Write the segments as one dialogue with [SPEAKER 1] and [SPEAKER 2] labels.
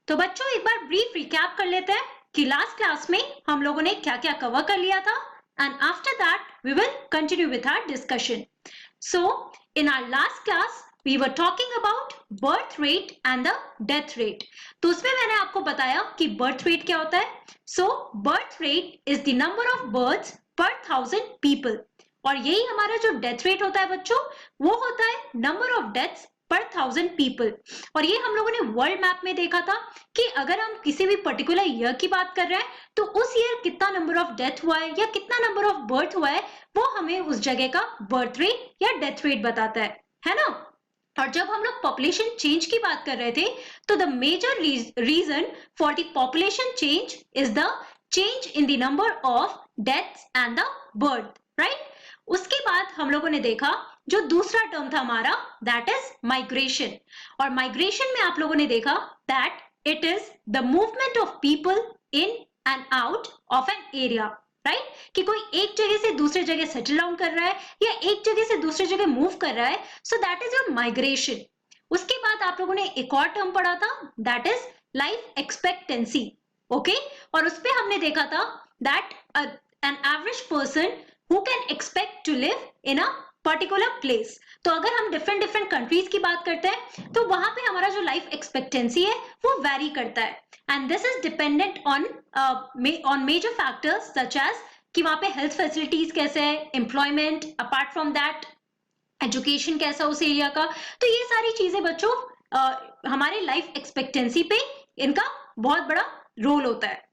[SPEAKER 1] तो बच्चों एक बार ब्रीफ रिकैप कर लेते हैं कि लास्ट क्लास में हम लोगों ने क्या क्या कवर कर लिया था and after that we will continue with our discussion. So in our last class we were talking about birth rate and the death rate. तो उसमें मैंने आपको बताया कि birth rate क्या होता है. So birth rate is the number of births per 1000 people. और यही हमारा जो डेथ रेट होता है बच्चों, वो होता है नंबर ऑफ डेथ्स पर 1000 पीपल. और ये हम लोगों ने वर्ल्ड मैप में देखा था कि अगर हम किसी भी पर्टिकुलर ईयर की बात कर रहे हैं तो उस ईयर कितना नंबर ऑफ डेथ हुआ है या कितना नंबर ऑफ बर्थ हुआ है, वो हमें उस जगह का बर्थ रेट या डेथ रेट बताता है ना. और जब हम लोग पॉपुलेशन चेंज की बात कर रहे थे तो the major reason for the population change is the change in the number of deaths and the birth, right. उसके बाद हम लोगों ने देखा जो दूसरा टर्म था हमारा, दैट इज माइग्रेशन. और माइग्रेशन में आप लोगों ने देखा that it is the movement of people in and out of an area, right. कि कोई एक जगह से दूसरे जगह सेटल डाउन कर रहा है या एक जगह से दूसरे जगह मूव कर रहा है, so that is your migration. उसके बाद आप लोगों ने एक और टर्म पढ़ा था, that is life expectancy. Okay, और उस पे हमने देखा था that an average person who can expect to live in a particular place. तो अगर हम डिफरेंट डिफरेंट कंट्रीज की बात करते हैं तो वहां पे हमारा जो लाइफ एक्सपेक्टेंसी है वो वेरी करता है. And this is dependent on major factors such as कि वहां पे हेल्थ फैसिलिटीज कैसे है, employment, apart from that education कैसा उस एरिया का. तो ये सारी चीजें बच्चों हमारे लाइफ एक्सपेक्टेंसी पे इनका बहुत बड़ा रोल होता है.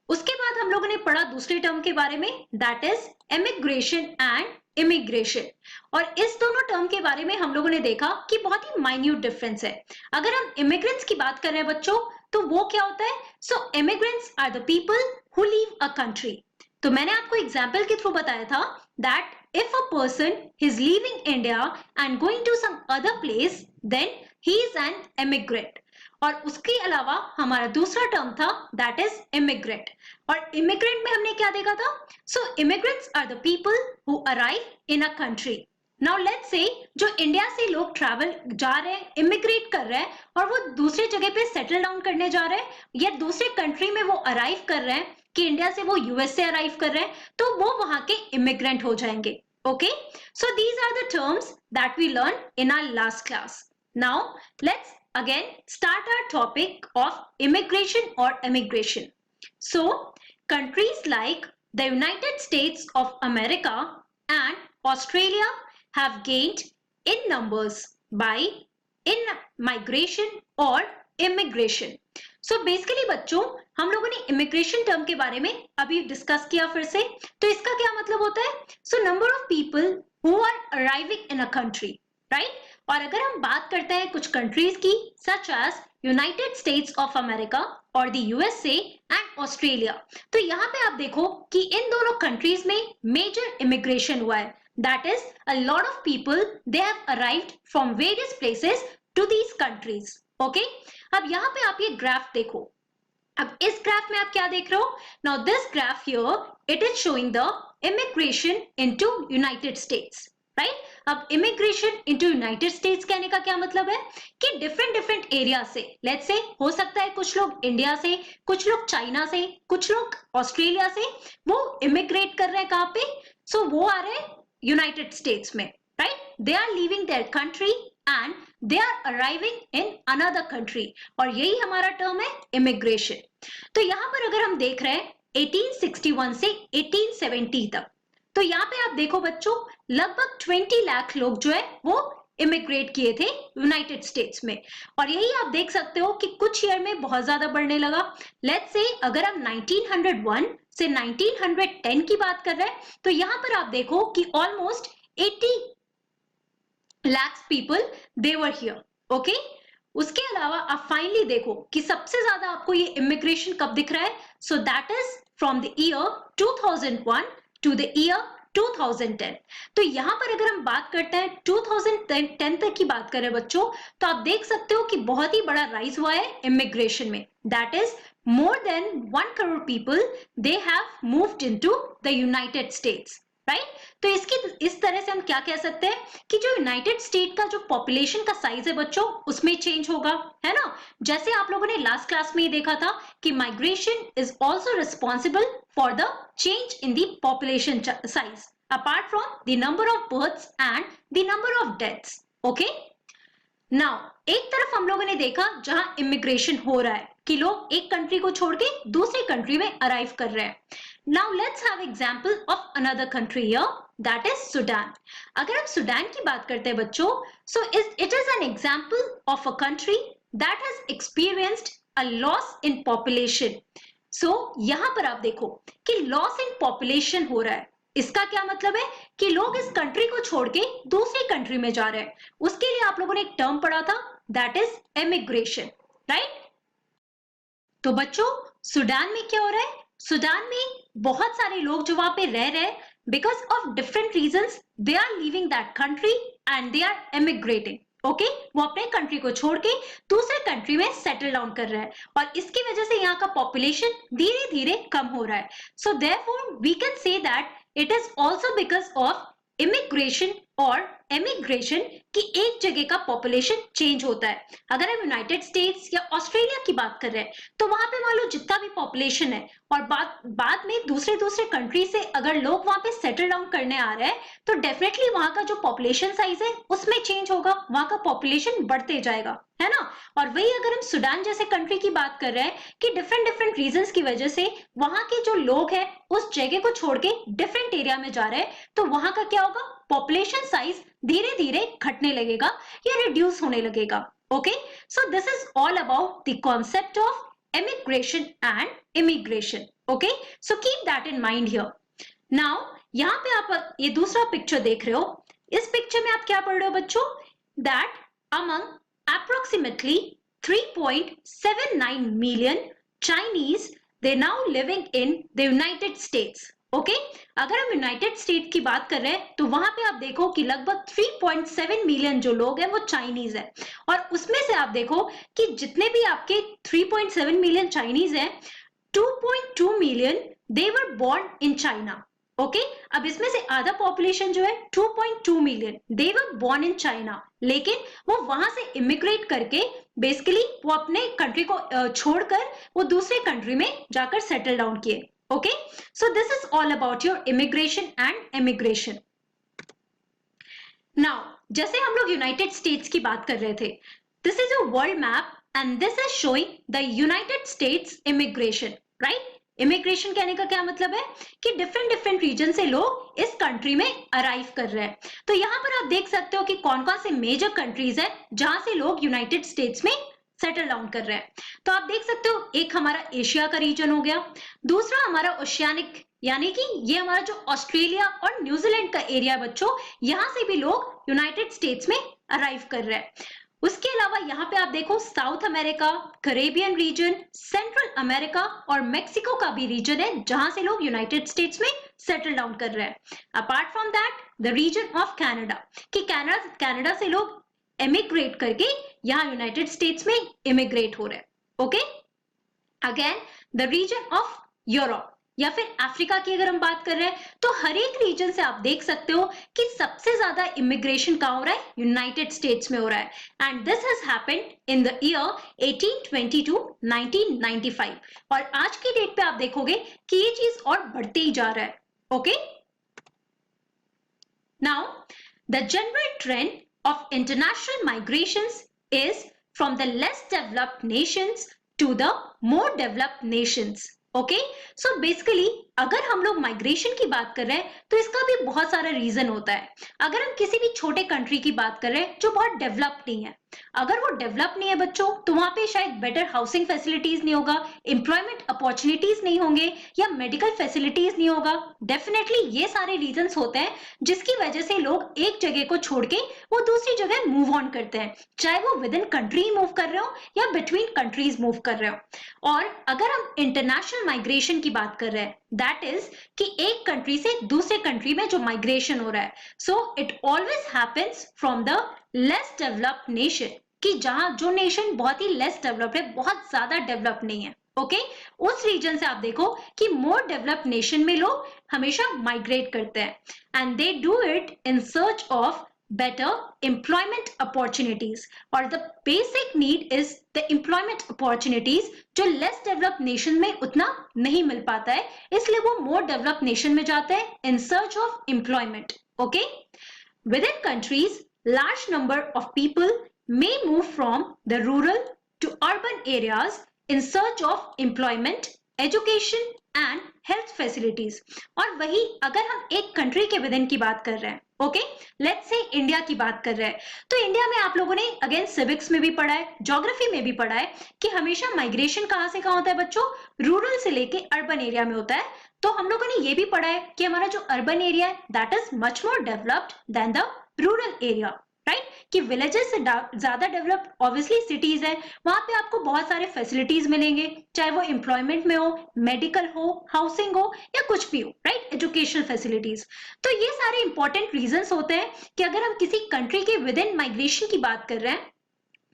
[SPEAKER 1] उसके बाद हम लोगों ने पढ़ा दूसरे टर्म के बारे में, that is immigration and immigration. और इस दोनों टर्म के बारे में हम लोगों ने देखा कि बहुत ही माइन्यूट डिफरेंस है. अगर हम इमिग्रेंट्स की बात कर रहे हैं बच्चों तो वो क्या होता है. So immigrants are the people who leave a country. तो मैंने आपको एग्जाम्पल के थ्रू बताया था that if a person is leaving India and going to some other place then he is an immigrant. और उसके अलावा हमारा दूसरा टर्म था दैट इज इमिग्रेंट. और इमिग्रेंट में हमने क्या देखा था. So immigrants are the people who arrive in a country. Now let's say जो इंडिया से लोग ट्रैवल जा रहे हैं, इमिग्रेट कर रहे हैं और वो दूसरे जगह पे सेटल डाउन करने जा रहे हैं या दूसरे कंट्री में वो अराइव कर रहे हैं कि इंडिया से वो यूएस से अराइव कर रहे हैं, तो वो वहां के इमिग्रेंट हो जाएंगे. Okay, so these are the terms that we learn in our last class. Now let's again start our topic of immigration or emigration. So countries like the United States of America and Australia have gained in numbers by in migration or immigration. So basically बच्चों हम लोगों ने immigration term के बारे में अभी discuss किया फिर से. तो इसका क्या मतलब होता है. So number of people who are arriving in a country, right? और अगर हम बात करते हैं कुछ कंट्रीज की such as United States of America और द यूएसए एंड ऑस्ट्रेलिया, तो यहाँ पे आप देखो कि इन दोनों कंट्रीज में मेजर इमिग्रेशन हुआ है. That is a lot of people they have arrived from various places to these countries. Okay, अब यहाँ पे आप ये ग्राफ देखो. अब इस ग्राफ में आप क्या देख रहे हो. Now this graph here it is showing the immigration into United states, right. अब इमिग्रेशन इनटू यूनाइटेड स्टेट्स कहने का क्या मतलब है कि डिफरेंट डिफरेंट एरिया से, लेट्स से हो सकता है कुछ लोग इंडिया से, कुछ लोग चाइना से, कुछ लोग ऑस्ट्रेलिया से, वो इमिग्रेट कर रहे हैं कहाँ पे. सो वो आ रहे हैं यूनाइटेड स्टेट्स में, right. They are leaving their country and they are arriving in another country. और यही हमारा टर्म है इमिग्रेशन. तो यहाँ पर अगर हम देख रहे हैं 1861 से 1870 तक, तो यहाँ पे आप देखो बच्चों लगभग 20 लाख लोग जो है वो इमिग्रेट किए थे यूनाइटेड स्टेट्स में. और यही आप देख सकते हो कि कुछ ईयर में बहुत ज्यादा बढ़ने लगा. लेट्स से अगर हम 1901 से 1910 की बात कर रहे हैं तो यहाँ पर आप देखो कि almost 80 lakhs people they were here. Okay, उसके अलावा आप फाइनली देखो कि सबसे ज्यादा आपको ये इमिग्रेशन कब दिख रहा है. So that is from the year 2001 to the year 2010. तो यहाँ पर अगर हम बात करते हैं 2010 तक की बात करें बच्चों, तो आप देख सकते हो कि बहुत ही बड़ा राइज हुआ है इमिग्रेशन में. That is more than 1 crore people they have moved into the United States. Right. तो इसकी इस तरह से हम क्या कह सकते हैं कि जो यूनाइटेड स्टेट का जो पॉपुलेशन का साइज है बच्चों, उसमें चेंज होगा, है ना। जैसे आप लोगों ने लास्ट क्लास में ये देखा था कि migration is also responsible for the change in the population size apart from the number of births and the number of deaths. Okay, now एक तरफ हम लोगों ने देखा जहां इमिग्रेशन हो रहा है कि लोग एक कंट्री को छोड़ के दूसरी कंट्री में अराइव कर रहे हैं। Now let's have example of another country here, that is Sudan. अगर हम सूडान की बात करते हैं बच्चों, so it is an example of a country that has experienced a loss in population. सो यहां पर आप देखो कि लॉस इन पॉपुलेशन हो रहा है। इसका क्या मतलब है कि लोग इस कंट्री को छोड़ के दूसरी कंट्री में जा रहे हैं। उसके लिए आप लोगों ने एक टर्म पढ़ा था, दैट इज एमिग्रेशन, राइट। तो बच्चों सूडान में क्या हो रहा है, सूडान में बहुत सारे लोग जो वहां पे रह रहे हैं, because of different reasons they are leaving that country and they are emigrating. Okay, वो अपने कंट्री को छोड़ के दूसरे कंट्री में सेटल डाउन कर रहा है और इसकी वजह से यहाँ का पॉपुलेशन धीरे धीरे कम हो रहा है। So therefore we can say that it is also because of immigration और एमिग्रेशन की एक जगह का पॉपुलेशन चेंज होता है। अगर हम यूनाइटेड स्टेट्स या ऑस्ट्रेलिया की बात कर रहे हैं तो वहां पे मान लो जितना भी पॉपुलेशन है और बाद में दूसरे कंट्री से अगर लोग वहां पे सेटल डाउन करने आ रहे हैं तो डेफिनेटली वहां का जो पॉपुलेशन साइज है उसमें चेंज होगा, वहां का पॉपुलेशन बढ़ते जाएगा, है ना। और वही अगर हम सूडान जैसे कंट्री की बात कर रहे हैं कि डिफरेंट रीजंस की वजह से वहां के जो लोग हैं उस जगह को छोड़ के डिफरेंट एरिया में जा रहे हैं, तो वहां का क्या होगा, पॉपुलेशन साइज धीरे धीरे घटने लगेगा या रिड्यूस होने लगेगा। Okay, so this is all about the concept of emigration and immigration. Okay, so keep that in mind here. Now यहाँ पे आप ये दूसरा पिक्चर देख रहे हो, इस पिक्चर में आप क्या पढ़ रहे हो बच्चों, that among approximately 3.79 million Chinese, they now living in the United States. Okay, अगर हम यूनाइटेड स्टेट की बात कर रहे हैं तो वहां पे आप देखो कि लगभग 3.7 मिलियन जो लोग हैं वो चाइनीज है और उसमें से आप देखो कि जितने भी आपके 3.7 मिलियन चाइनीज हैं, 2.2 million they were born in China. Okay, अब इसमें से आधा पॉपुलेशन जो है 2.2 million they were born in China, लेकिन वो वहां से इमिग्रेट करके बेसिकली वो अपने कंट्री को छोड़कर वो दूसरे कंट्री में जाकर सेटल डाउन किए। Okay, so this is all about your immigration and emigration. Now, जैसे हम लोग यूनाइटेड स्टेट्स की बात कर रहे थे, this is a world map and this is showing the United States immigration, right? Immigration कहने का क्या मतलब है कि डिफरेंट रीजन से लोग इस कंट्री में अराइव कर रहे हैं। तो यहाँ पर आप देख सकते हो कि कौन कौन से मेजर कंट्रीज है जहां से लोग यूनाइटेड स्टेट्स में सेटल डाउन कर रहे हैं। तो आप देख सकते हो एक हमारा एशिया का रीजन हो गया, दूसरा हमारा ओशियानिक यानी कि ये हमारा जो ऑस्ट्रेलिया और न्यूजीलैंड का एरिया बच्चों, यहां से भी लोग यूनाइटेड स्टेट्स में अराइव कर रहे हैं। उसके अलावा यहाँ पे आप देखो South America, Caribbean region, Central America और मेक्सिको का भी रीजन है जहां से लोग यूनाइटेड स्टेट्स में सेटल डाउन कर रहे हैं। Apart from that the region of Canada, कि कनाडा से लोग एमिग्रेट करके यहाँ यूनाइटेड स्टेट्स में इमिग्रेट हो रहे हैं। Okay, again the region of Europe या फिर अफ्रीका की अगर हम बात कर रहे हैं तो हर एक रीजन से आप देख सकते हो कि सबसे ज्यादा इमिग्रेशन कहाँ हो रहा है, यूनाइटेड स्टेट्स में हो रहा है। And this has happened in the year 1820 to 1995 और आज की डेट पे आप देखोगे कि ये चीज और बढ़ते ही जा रहा है। Okay, now the general trend of international migrations is from the less developed nations to the more developed nations. Okay, so basically अगर हम लोग माइग्रेशन की बात कर रहे हैं तो इसका भी बहुत सारा रीजन होता है। अगर हम किसी भी छोटे कंट्री की बात कर रहे हैं जो बहुत डेवलप नहीं है, अगर वो डेवलप नहीं है बच्चों तो वहां पे शायद बेटर हाउसिंग फैसिलिटीज नहीं होगा, एम्प्लॉयमेंट अपॉर्चुनिटीज नहीं होंगे या मेडिकल फैसिलिटीज नहीं होगा। डेफिनेटली ये सारे रीजंस होते हैं जिसकी वजह से लोग एक जगह को छोड़ के वो दूसरी जगह मूव ऑन करते हैं, चाहे वो विद इन कंट्री मूव कर रहे हो या बिटवीन कंट्रीज मूव कर रहे हो। और अगर हम इंटरनेशनल माइग्रेशन की बात कर रहे हैं, दैट इज कि एक कंट्री से दूसरे कंट्री में जो माइग्रेशन हो रहा है, so it always happens from the less developed nation, कि जहां जो नेशन बहुत ही लेस डेवलप्ड है, बहुत ज्यादा डेवलप नहीं है। ओके उस रीजन से आप देखो कि मोर डेवलप्ड नेशन में लोग हमेशा माइग्रेट करते हैं and they do it in search of better employment opportunities और the basic need is the employment opportunities जो less developed nation में उतना नहीं मिल पाता है इसलिए वो more developed nation में जाते हैं in search of employment. Okay? Within countries, large number of people may move from the rural to urban areas in search of employment, education and health facilities. और वही अगर हम एक कंट्री के within की बात कर रहे हैं ओके लेट्स से इंडिया की बात कर रहे हैं तो इंडिया में आप लोगों ने अगेन सिविक्स में भी पढ़ा है ज्योग्राफी में भी पढ़ा है कि हमेशा माइग्रेशन कहाँ से कहाँ होता है बच्चों रूरल से लेके अर्बन एरिया में होता है तो हम लोगों ने ये भी पढ़ा है कि हमारा जो अर्बन एरिया है that is much more developed than the rural area right कि विलेजेस से ज्यादा डेवलप्ड ऑब्वियसली सिटीज है वहां पे आपको बहुत सारे फैसिलिटीज मिलेंगे चाहे वो एम्प्लॉयमेंट में हो मेडिकल हो हाउसिंग हो या कुछ भी हो राइट एजुकेशनल फैसिलिटीज तो ये सारे इंपॉर्टेंट रीजंस होते हैं कि अगर हम किसी कंट्री के विद इन माइग्रेशन की बात कर रहे हैं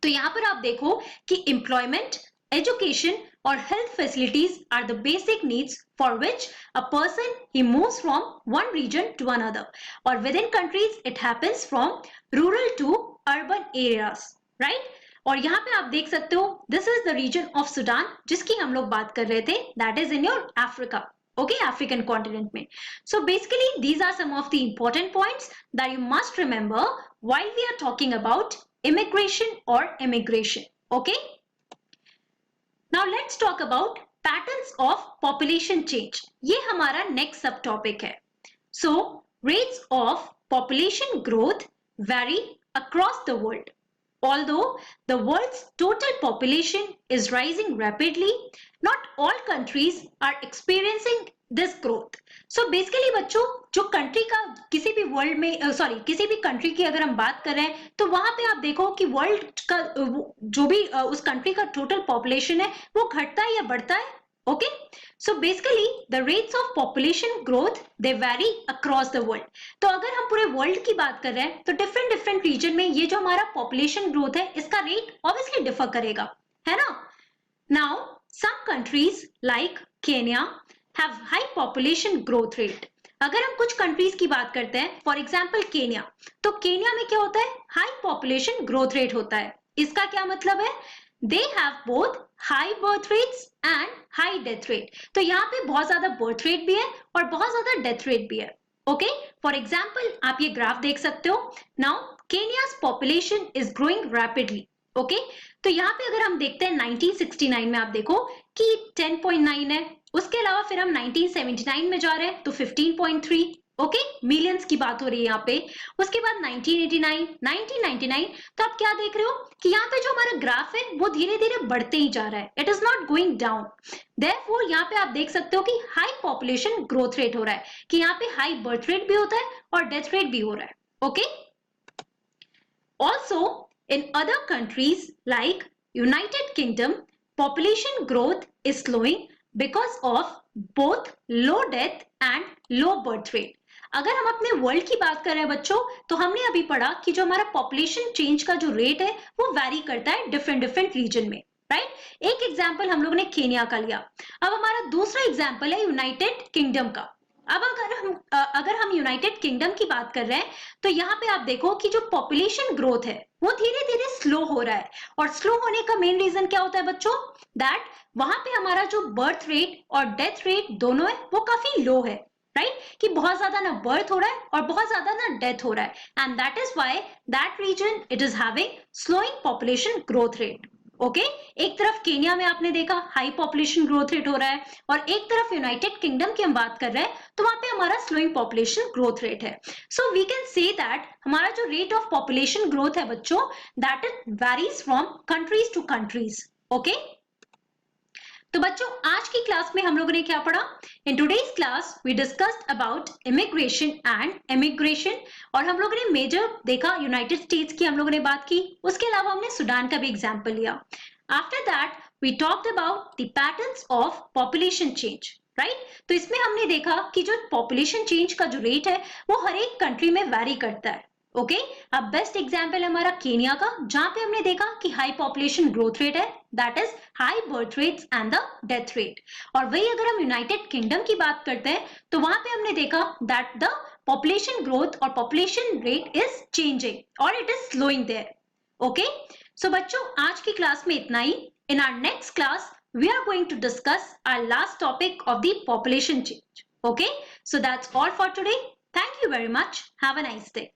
[SPEAKER 1] तो यहाँ पर आप देखो कि employment education or health facilities are the basic needs for which a person he moves from one region to another or within countries it happens from rural to urban areas right और यहाँ पे आप देख सकते हो this is the region of Sudan जिसकी हम लोग बात कर रहे थे that is in your Africa okay African continent में so basically these are some of the important points that you must remember while we are talking about immigration or emigration okay Now let's talk about patterns of population change. ये हमारा next sub topic है. So rates of population growth vary across the world. Although the world's total population is rising rapidly, not all countries are experiencing this growth. So basically बच्चों जो country का किसी भी world में किसी भी country की अगर हम बात कर रहे हैं तो वहां पे आप देखो कि वर्ल्ड का जो भी उस कंट्री का टोटल पॉपुलेशन है वो घटता है या बढ़ता है okay so basically the rates of population growth they vary across the world तो अगर हम पूरे वर्ल्ड की बात कर रहे हैं तो डिफरेंट डिफरेंट रीजन में ये जो हमारा पॉपुलेशन ग्रोथ है इसका रेट ऑब्वियसली डिफर करेगा है ना now some countries like Kenya have high population growth rate. अगर हम कुछ कंट्रीज की बात करते हैं फॉर एग्जाम्पल केन्या तो केन्या में क्या होता है हाई पॉपुलेशन ग्रोथ रेट होता है इसका क्या मतलब है they have both high birth rates and high death rate तो यहाँ पे बहुत ज्यादा बर्थ रेट भी है और बहुत ज्यादा डेथ रेट भी है ओके फॉर एग्जाम्पल आप ये ग्राफ देख सकते हो now Kenya's population is growing rapidly okay तो यहाँ पे अगर हम देखते हैं 1969 में आप देखो कि 10.9 है उसके अलावा फिर हम 1979 में जा रहे हैं तो 15.3 ओके मिलियंस की बात हो रही है यहाँ पे उसके बाद 1989 1999 तो आप क्या देख रहे हो कि यहाँ पे जो हमारा ग्राफ है वो धीरे धीरे बढ़ते ही जा रहा है it is not going down therefore यहाँ पे आप देख सकते हो कि हाई पॉपुलेशन ग्रोथ रेट हो रहा है कि यहाँ पे हाई बर्थ रेट भी होता है और डेथ रेट भी हो रहा है okay also in other countries like United kingdom population growth is slowing because of both low death and low birth rate. अगर हम अपने वर्ल्ड की बात कर रहे हैं बच्चों तो हमने अभी पढ़ा कि जो हमारा पॉपुलेशन चेंज का जो रेट है वो वैरी करता है डिफरेंट डिफरेंट रीजन में राइट एक एग्जांपल हम लोगों ने केन्या का लिया अब हमारा दूसरा एग्जांपल है यूनाइटेड किंगडम का अब अगर हम यूनाइटेड किंगडम की बात कर रहे हैं तो यहाँ पे आप देखो कि जो पॉपुलेशन ग्रोथ है वो धीरे धीरे स्लो हो रहा है और स्लो होने का मेन रीजन क्या होता है बच्चों दैट वहां पे हमारा जो बर्थ रेट और डेथ रेट दोनों है वो काफी लो है राइट कि बहुत ज्यादा ना बर्थ हो रहा है और बहुत ज्यादा ना डेथ हो रहा है and that is why that region it is having slowing population growth rate okay एक तरफ केन्या में आपने देखा हाई पॉपुलेशन ग्रोथ रेट हो रहा है और एक तरफ यूनाइटेड किंगडम की हम बात कर रहे हैं तो वहां पे हमारा स्लोइंग पॉपुलेशन ग्रोथ रेट है so we can say that हमारा जो रेट ऑफ पॉपुलेशन ग्रोथ है बच्चों that it varies from countries to countries okay तो बच्चों आज की क्लास में हम लोगों ने क्या पढ़ा in today's class we discussed about immigration and emigration और हम लोगों ने मेजर देखा यूनाइटेड स्टेट्स की हम लोगों ने बात की उसके अलावा हमने सूडान का भी एग्जांपल लिया after that we talked about the patterns of population change right तो इसमें हमने देखा कि जो पॉपुलेशन चेंज का जो रेट है वो हर एक कंट्री में वैरी करता है ओके अब बेस्ट एग्जाम्पल है हमारा केनिया का, जहां पे हमने देखा कि हाई पॉपुलेशन ग्रोथ रेट है, that is high birth rates and the death rate. और वही अगर हम यूनाइटेड किंगडम की बात करते हैं तो वहां पे हमने देखा दैट द पॉपुलेशन ग्रोथ और पॉपुलेशन रेट इज चेंजिंग और it is slowing there. Okay so बच्चों आज की क्लास में इतना ही। In our next class we are going to discuss our last topic of the population change. Okay, so that's all for today. Thank you very much. Have a nice day.